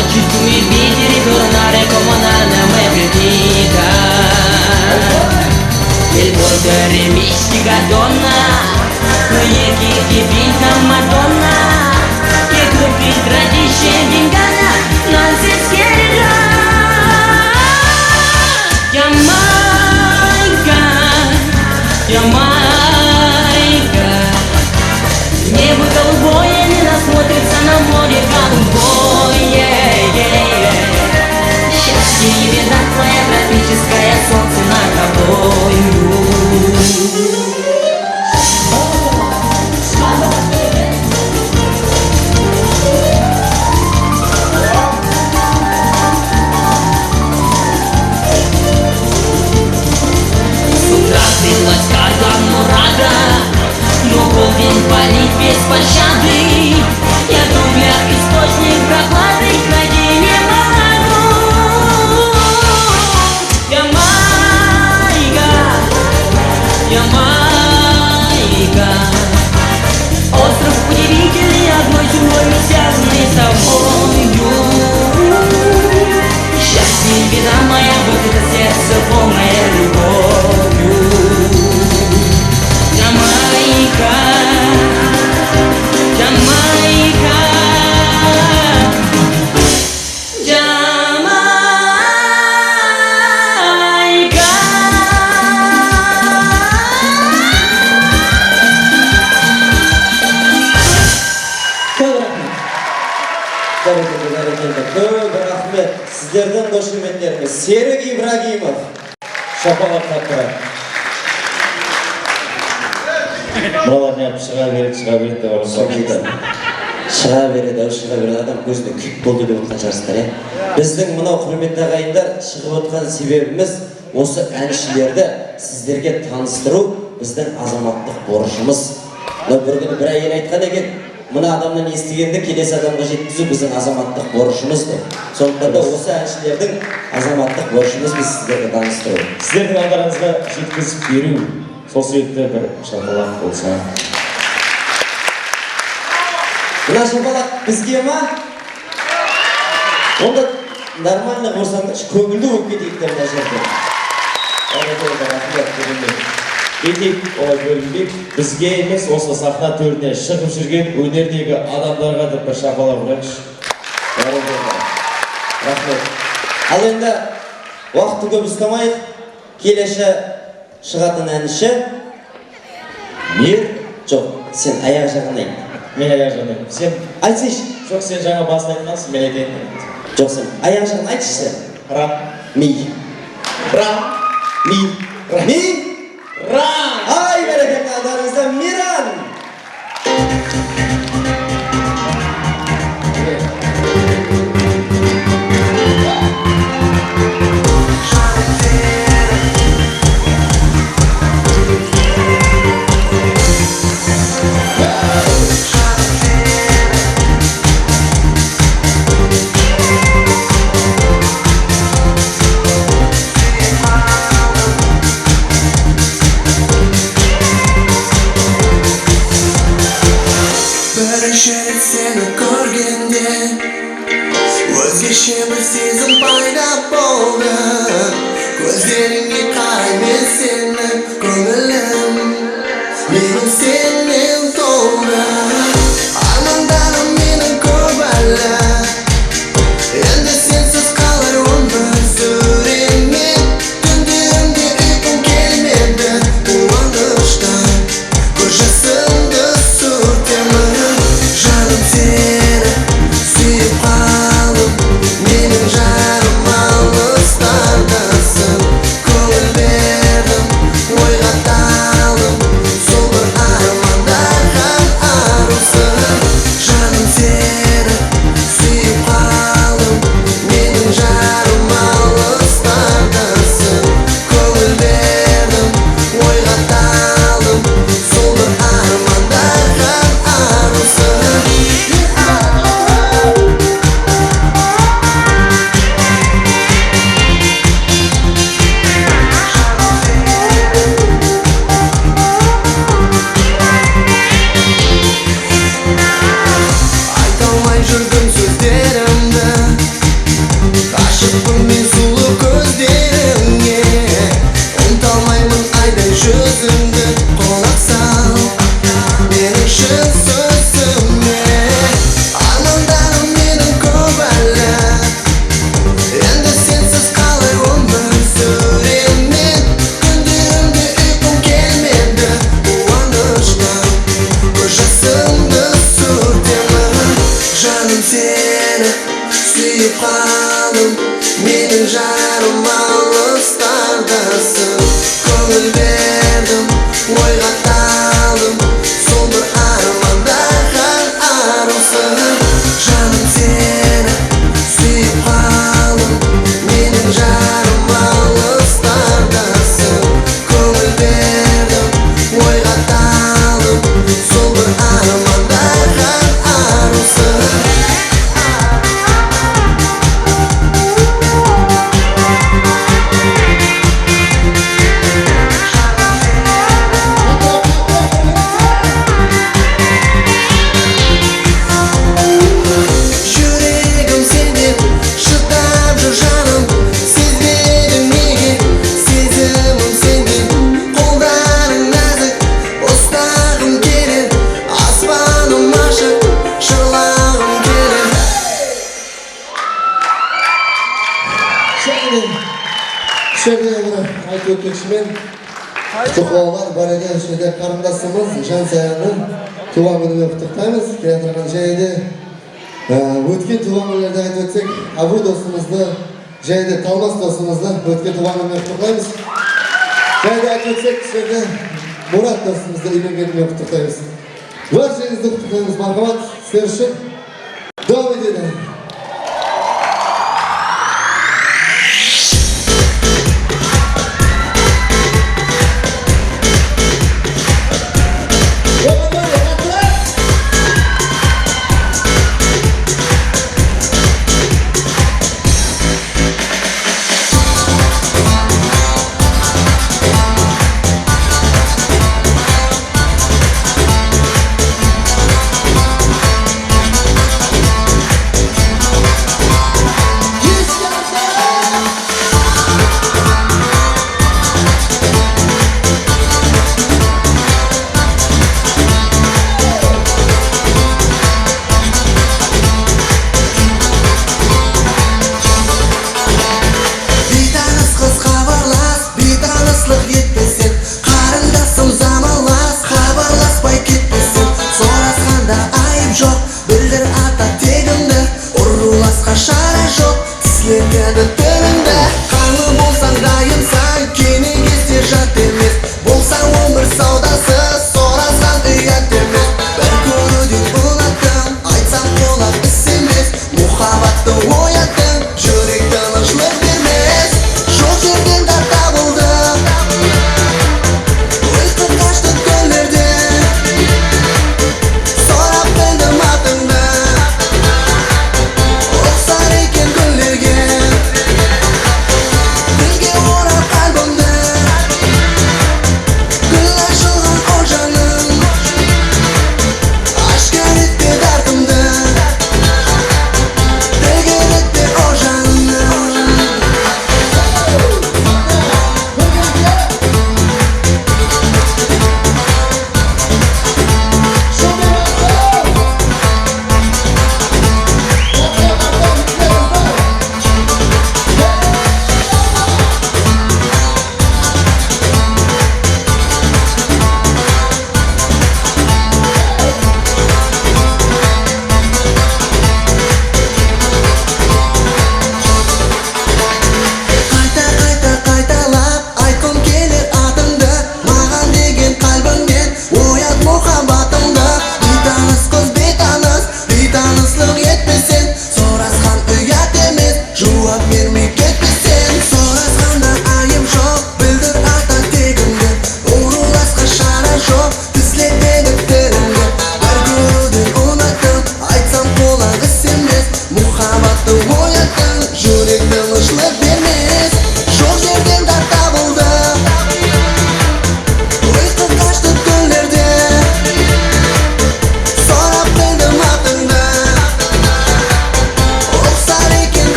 Oggi tu mi vedi ritornare come un'anima mai perdita Il volgare mistica donna Non è chi ti pinta Madonna Che tu ti tradisce ed inganna Non si schiererà Giamaica, Giamaica Небо голубое не насмотрится на море голубое Счастье и беда твоя тропическое солнце над тобою С утра длилась карта мурада Но полдень палит без пощады Я думаю, источник прохлады найти не могу Ямайка, Ямайка Остров удивительный, одной чужой связанный с тобою Счастье и беда моя, вот это сердце полное любовью Jamaica, Jamaica, Jamaica. Көп рахмет. Сіздердің қошеметтеріңіз. Серік Ибрагимов. Шапалақ қаттыра. Мұралар не шыға береді деп орысып Шыға береді адам көзіне күйік болды деп отқан жарыстар, е? Біздің мынау құрметті ағайындар шығып отқан себебіміз осы әншілерді сіздерге таныстыру біздің азаматтық борышымыз. Бір күні бір әйел айтқан екен, мына адамнан естігенді келесі адамға жеткізу біздің азаматтық борышымыз деп. Сондықтан да осы әншілердің азаматтық борышымыз біз сіздерге таныстыру. Сіздердің алдарыңызға жеткізіп беру сол себепті бір шапалақ болса. Мына шапалақ бізге ма? Онда нормально болсаңдаршы, көңілді болып кетейік деп мына жерде. Етек олай бөлінбек, бізге емес осы сахна төріне шығып жүрген өнердегі адамдарға да бір шапалақ ұрайықшы. Рахмет. Ал енді уақытты көп ұстамайық, келесі шығатын әнші Мир. Жоқ, сен аяқ жағын айт. Мен аяқ жағын айт. Сен айтсайшы. Жоқ, сен жаңа басын айтқансың, мен айтайын. Жоқ, сен аяқ жағын айтшы. Рам. Ми. Рам. Ми. Ми. Рам. Ай, бәрекелді алдарыңызда Миран. сезім пайда болды. Көздеріңе қараймын сені көңілім, менің сенен толды. Армандарым менің көп әлі, енді сенсіз қалар өмір сүремін. Түндерімде ұйқым келмеді, қуаныштан көз жасымды сүртемін. Жаным сені сүйіп қалдым, менің жарым алыстардасың. Көңіл бердім, ойға талдым, сол бір армандарға арусың. Жаным сені сүйіп қалдым, менің жарым алыстардасың. Көңіл бердім, ойға талдым, сол бір армандарға арусың. Айта алмай жүрдім сөздерімді, ғашықпын мен сұлу көздеріңе. Ұмыта алмаймын айдай жүзіңді, қонақ сал менің шын сөзіме. Армандарым менің көп әлі, енді сенсіз қалай өмір сүремін. Түндерімде ұйқым келмеді, қуаныштан көз жасымды сүртемін. Жаным сені сүйіп қалдым, менің жарым алыстардасың. Көңіл бердім, ойға талдым, сол бір армандарға арусың. Жаным сені сүйіп қалдым, менің жарым алыстардасың. Көңіл бердім, ойға талдым, сол бір армандарға арусың. Жүрегім сенден шыдап жүр жаным, сезбедім неге сезімім сенден. Қолдарың нәзік, ұстағым келеді, аспаным ашық, жырлағым келеді. Шерде бір айтып өтпекшімен құттықтаулар бар еді. Шерде қарындасымыз Жансаяның туған күнімен құттықтаймыз. Келе тұрған жайды өткен туған күндерді айтып өтсек, Абу досымызды, жайды Талмас досымызды өткен туған күнімен құттықтаймыз. Жайды айтып өтсек, шерде Мұрат досымызды үйленгенімен құттықтаймыз. Баршаңызды құттықтаймыз. Мархамат, сіздер үшін дауам етеді.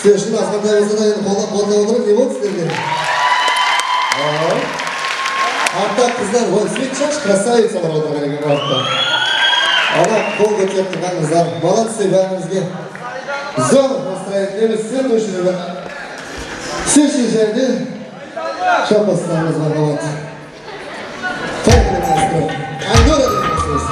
Сіздер үшін азғантай болса да енді қолдап отырып, не болды сіздерге? Артта қыздар, ой, свет шаш, красавицалар отырған екен артта. Ана қол көтеріп тұрған қыздар, молодцы бәріңізге. Зор настроениеміз, сен өшірілі. Сүйші жерде шапастарымыз бар болады. Поехали, маэстро. Андора деген сөз.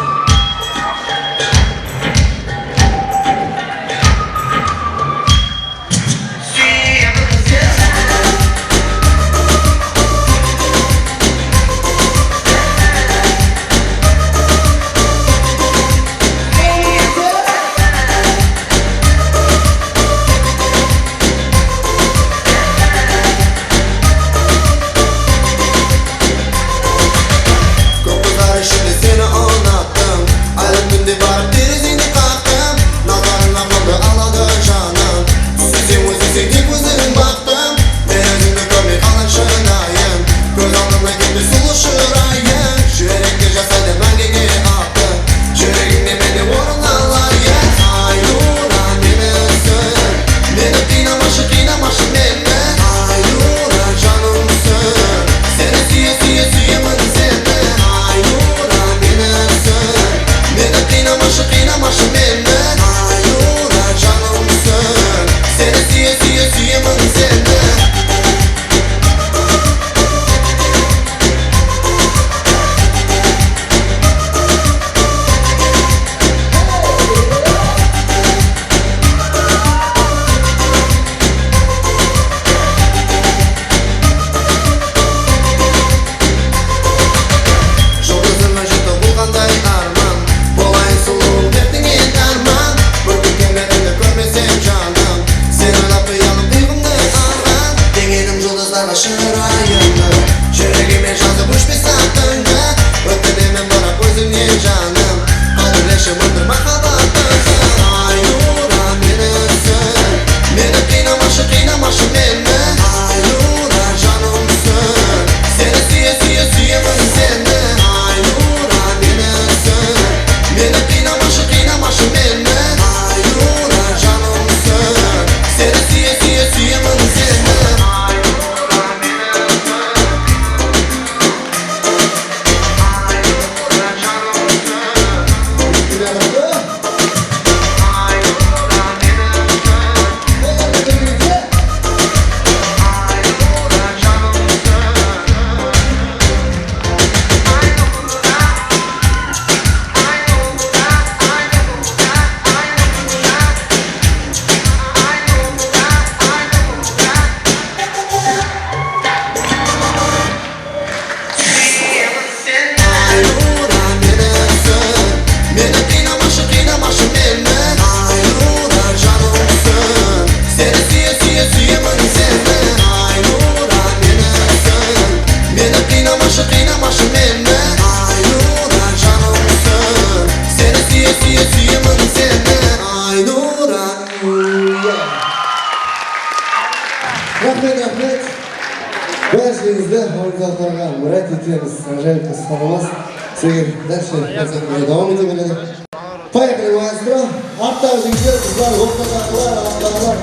Поехали, маэстро. Артта жігіттер, қыздар, оқтағанлар, ақтағалар,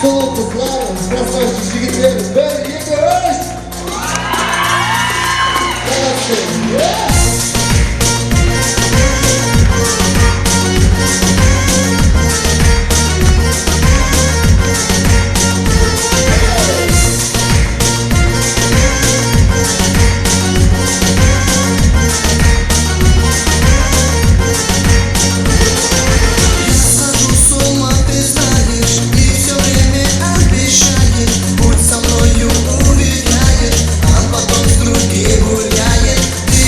сұлу қыздар, красавчик жігіттер, бір, екі, үш. Будь со мною, увлекаешь, а потом с другим гуляешь. Ты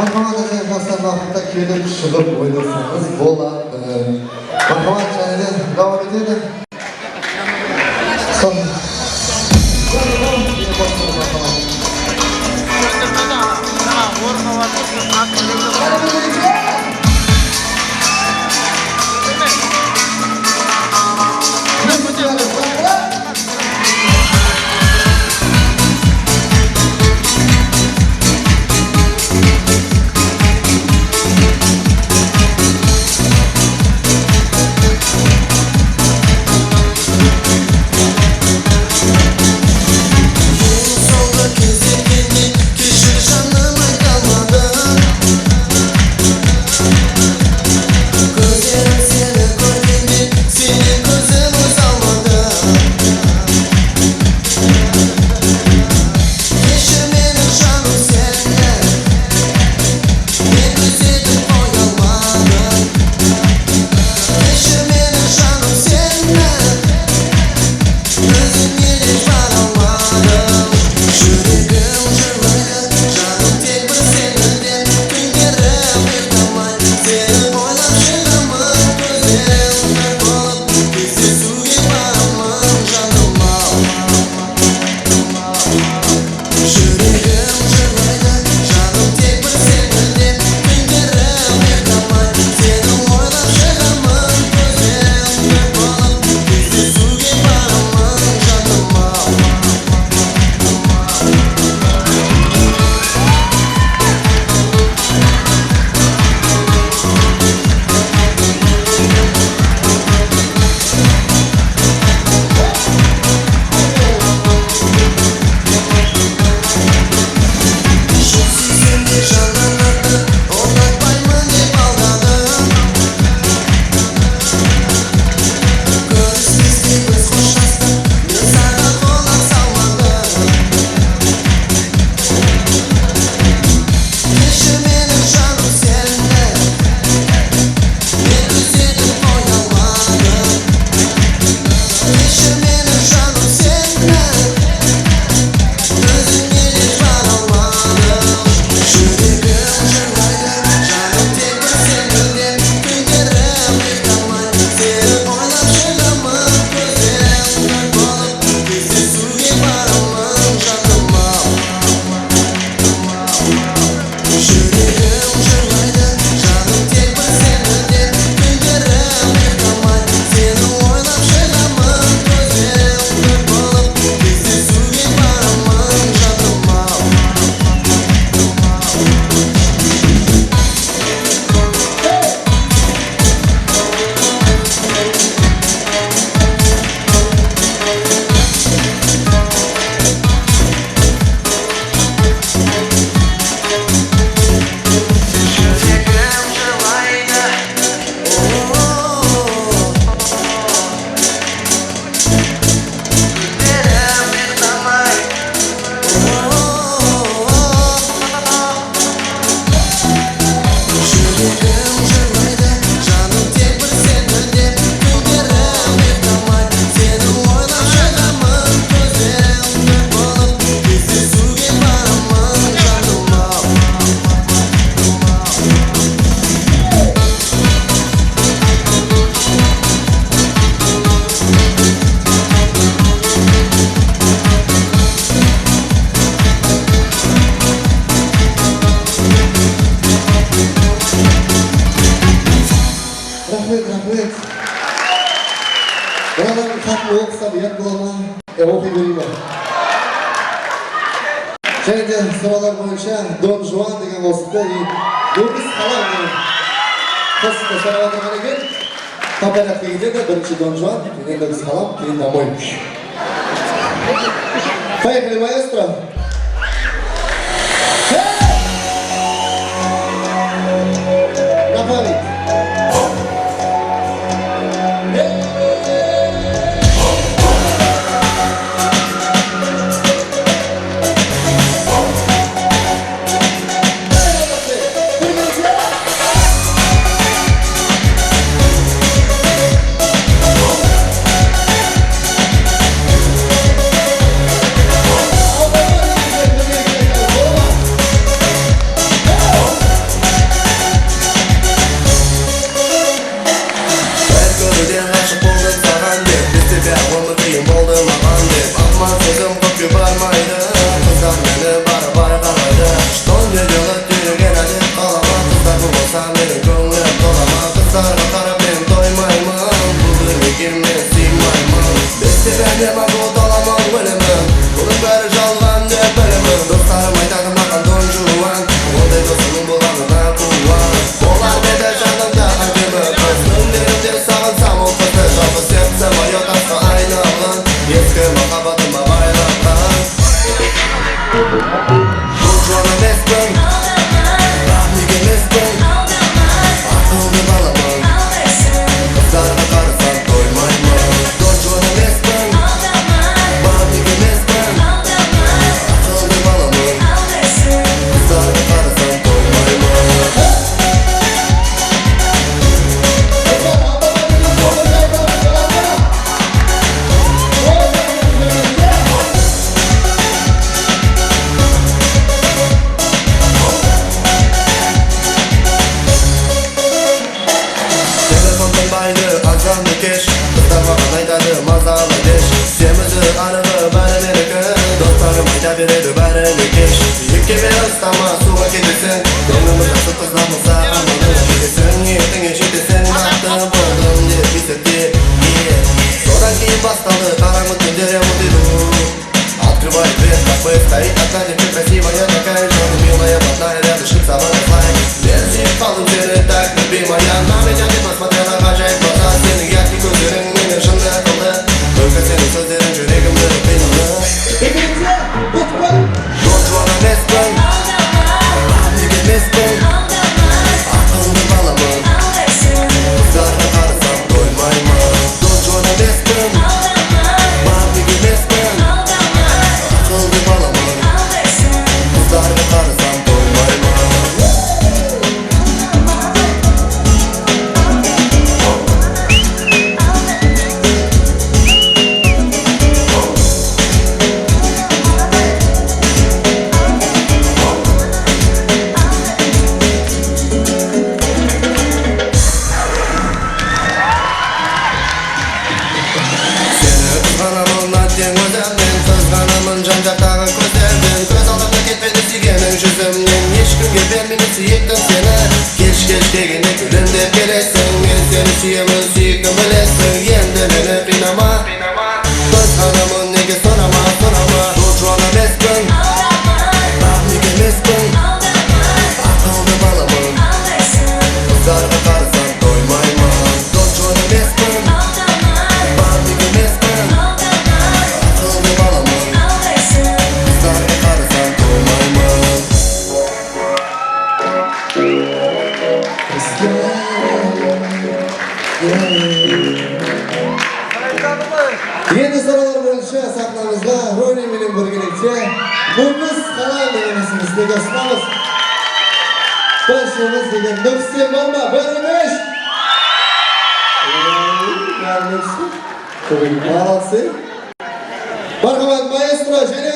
Marhamat ajay dostlar, vaqtda kelib chiqib o'ynasangiz bo'ladi. Marhamat chayni davom etadi. Son. Және сұралар бойынша Дон Жуан деген қосықты Дөріс қалау қосықты шарап отырған екен. Компанияққа кетеді, бірінші Дон Жуан, кейін Дөріс қалау, кейін домой. Поехали, маэстро! Напомнить! Oh, kızlamasa anladım Sen yetin eşitesen baktım buldum diye bizetti Soran keyin bastalı karanlık günlere mutlu Открывай дверь, как бы стоит одна девка красивая такая же милая, родная, рядышком со мной слайд Версия полным сыны так любимая На меня не посмотрела, ғажайып глаза Сенің яркий көздерің мені жынды қылды Только сенің сөздерің жүрегімді қинады Don't wanna mess with Неге емеспін Ақылды баламын Қыздарға қарасам тоймаймын Don't wanna mess with Неге емеспін Ақылды баламын Қыздарға қарасам тоймаймын Жан-жақтағы көздерден көз алдымда кетпеді сүйгенің жүзімнен Ешкімге бермеймін сүйіктім сені Кеш дегенде күлімдеп келесің Мен сені сүйемін сүйіктім білесің Енді мені қинама Қызғанамын неге сұрама Бұл жуан емеспін Неге емеспін Ақылды баламын Қыздарға қарасам тоймаймын Бұл жуан емеспін Неге емеспін Ақылды баламын Қыздарға қарасам тоймаймын Енді сұралар бойынша сахнамызға Рони менен біргелікте Нұрмыз қалай денемесіміз неге ұсынамыз Большымыз деген нөпістен бар ма? Бәрімеш! Молодцы! Мархабат, маэстро, және